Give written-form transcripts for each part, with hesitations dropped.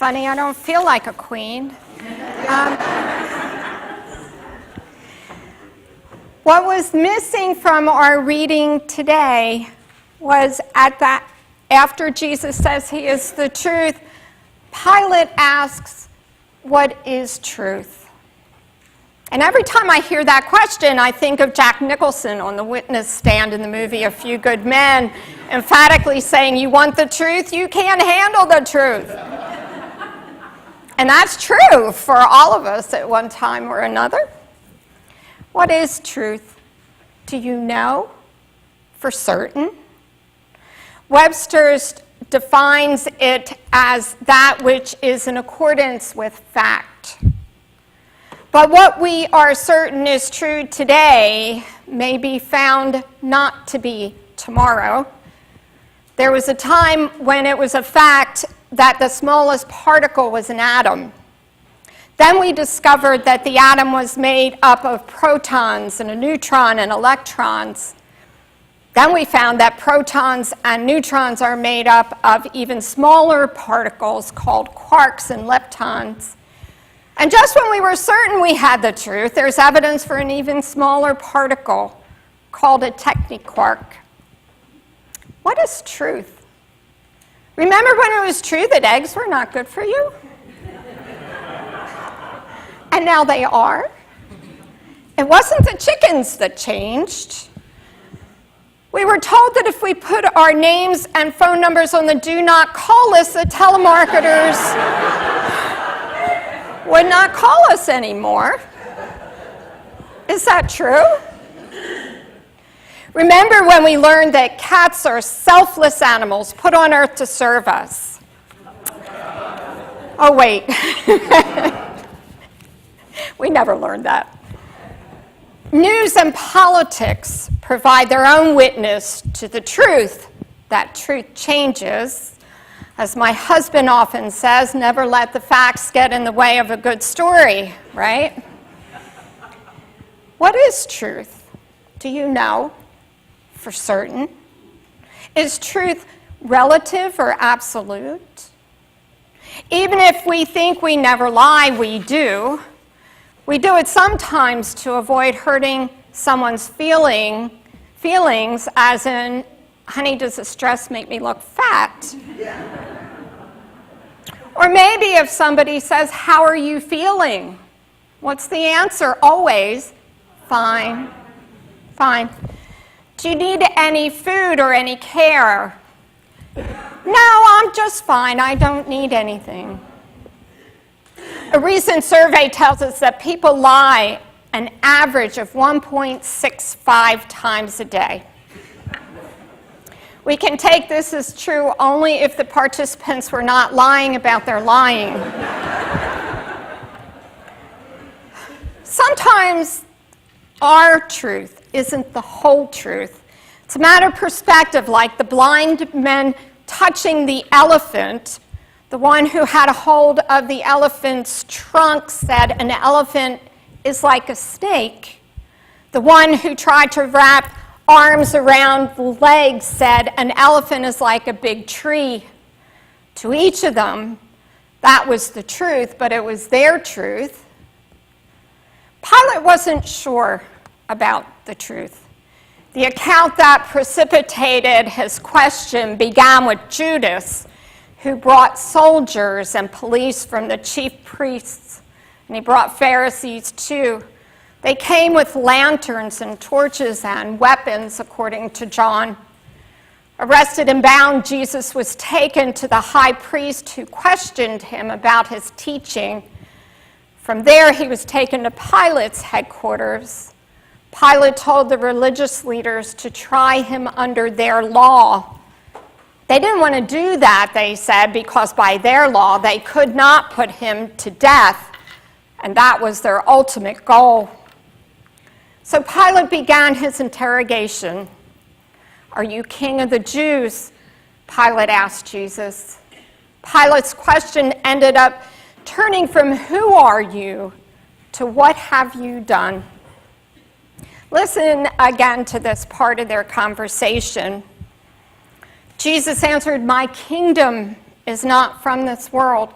Funny, I don't feel like a queen. What was missing from our reading today was after Jesus says he is the truth, Pilate asks, what is truth? And every time I hear that question, I think of Jack Nicholson on the witness stand in the movie A Few Good Men, emphatically saying, you want the truth? You can't handle the truth. And that's true for all of us at one time or another. What is truth? Do you know for certain? Webster's defines it as that which is in accordance with fact. But what we are certain is true today may be found not to be tomorrow. There was a time when it was a fact that the smallest particle was an atom. Then we discovered that the atom was made up of protons and a neutron and electrons. Then we found that protons and neutrons are made up of even smaller particles called quarks and leptons. And just when we were certain we had the truth, there's evidence for an even smaller particle called a techniquark. What is truth? Remember when it was true that eggs were not good for you? And now they are. It wasn't the chickens that changed. We were told that if we put our names and phone numbers on the do not call list, the telemarketers would not call us anymore. Is that true? Remember when we learned that cats are selfless animals put on earth to serve us? Oh, wait. We never learned that. News and politics provide their own witness to the truth. That truth changes. As my husband often says, never let the facts get in the way of a good story, right? What is truth? Do you know for certain? Is truth relative or absolute? Even if we think we never lie, we do. We do it sometimes to avoid hurting someone's feelings, as in, honey, does the stress make me look fat? Or maybe if somebody says, how are you feeling? What's the answer? Always, fine, fine. Do you need any food or any care? No, I'm just fine. I don't need anything. A recent survey tells us that people lie an average of 1.65 times a day. We can take this as true only if the participants were not lying about their lying. Sometimes our truth isn't the whole truth. It's a matter of perspective, like the blind men touching the elephant. The one who had a hold of the elephant's trunk said an elephant is like a snake. The one who tried to wrap arms around the legs said an elephant is like a big tree. To each of them, that was the truth, but it was their truth. Pilate wasn't sure about the truth. The account that precipitated his question began with Judas, who brought soldiers and police from the chief priests, and he brought Pharisees too. They came with lanterns and torches and weapons, according to John. Arrested and bound, Jesus was taken to the high priest, who questioned him about his teaching. From there, he was taken to Pilate's headquarters. Pilate told the religious leaders to try him under their law. They didn't want to do that, they said, because by their law, they could not put him to death, and that was their ultimate goal. So Pilate began his interrogation. Are you king of the Jews? Pilate asked Jesus. Pilate's question ended up turning from who are you to what have you done? Listen again to this part of their conversation. Jesus answered, my kingdom is not from this world.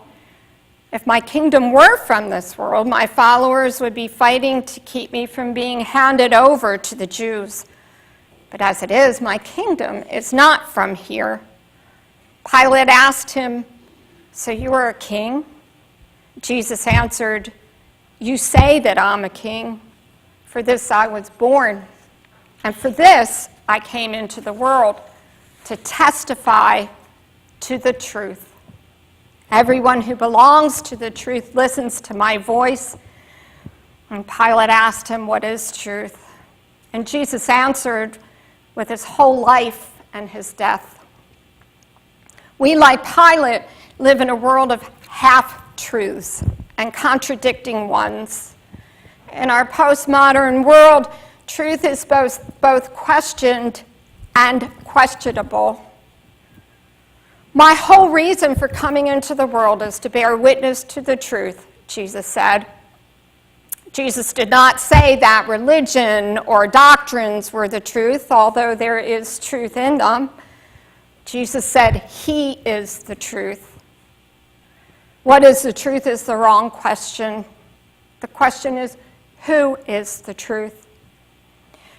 If my kingdom were from this world, my followers would be fighting to keep me from being handed over to the Jews. But as it is, my kingdom is not from here." Pilate asked him, "So you are a king?" Jesus answered, "You say that I'm a king. For this I was born, and for this I came into the world, to testify to the truth. Everyone who belongs to the truth listens to my voice." And Pilate asked him, "What is truth?" And Jesus answered with his whole life and his death. We, like Pilate, live in a world of half-truths and contradicting ones. In our postmodern world, truth is both questioned and questionable. "My whole reason for coming into the world is to bear witness to the truth," Jesus said. Jesus did not say that religion or doctrines were the truth, although there is truth in them. Jesus said he is the truth. What is the truth is the wrong question. The question is, who is the truth?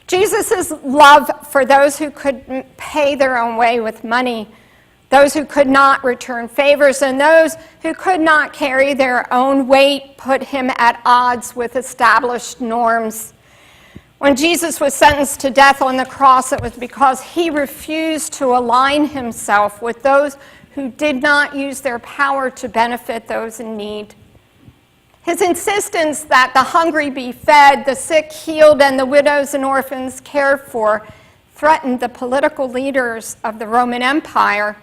Jesus' love for those who couldn't pay their own way with money, those who could not return favors, and those who could not carry their own weight put him at odds with established norms. When Jesus was sentenced to death on the cross, it was because he refused to align himself with those who did not use their power to benefit those in need. His insistence that the hungry be fed, the sick healed, and the widows and orphans cared for threatened the political leaders of the Roman Empire,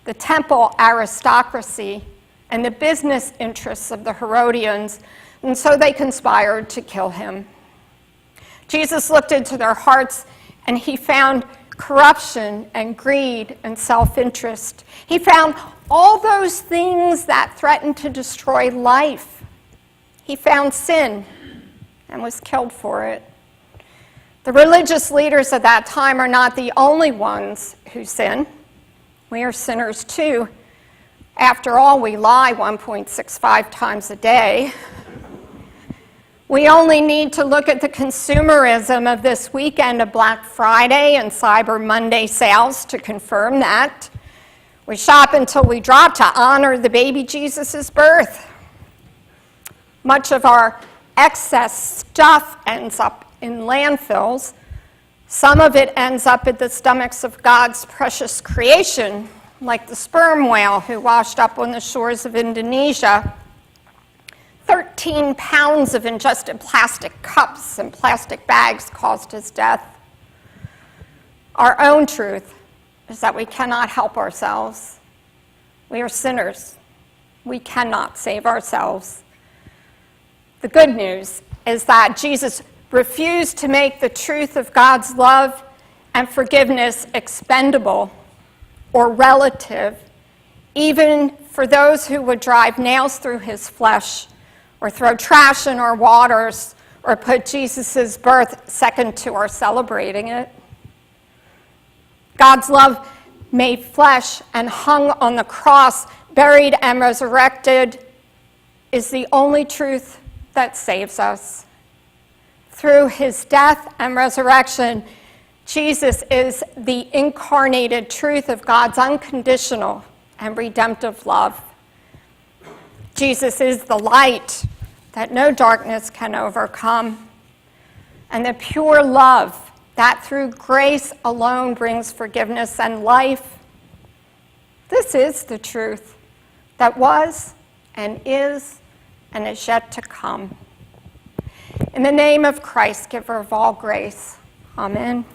the temple aristocracy, and the business interests of the Herodians, and so they conspired to kill him. Jesus looked into their hearts, and he found corruption and greed and self-interest. He found all those things that threatened to destroy life. He found sin and was killed for it. The religious leaders of that time are not the only ones who sin. We are sinners too. After all, we lie 1.65 times a day. We only need to look at the consumerism of this weekend of Black Friday and Cyber Monday sales to confirm that. We shop until we drop to honor the baby Jesus' birth. Much of our excess stuff ends up in landfills. Some of it ends up in the stomachs of God's precious creation, like the sperm whale who washed up on the shores of Indonesia. 13 pounds of ingested plastic cups and plastic bags caused his death. Our own truth is that we cannot help ourselves. We are sinners. We cannot save ourselves. The good news is that Jesus refused to make the truth of God's love and forgiveness expendable or relative, even for those who would drive nails through his flesh or throw trash in our waters or put Jesus' birth second to our celebrating it. God's love made flesh and hung on the cross, buried and resurrected, is the only truth that saves us. Through his death and resurrection, Jesus is the incarnated truth of God's unconditional and redemptive love. Jesus is the light that no darkness can overcome, and the pure love that through grace alone brings forgiveness and life. This is the truth that was and is yet to come. In the name of Christ, giver of all grace, amen.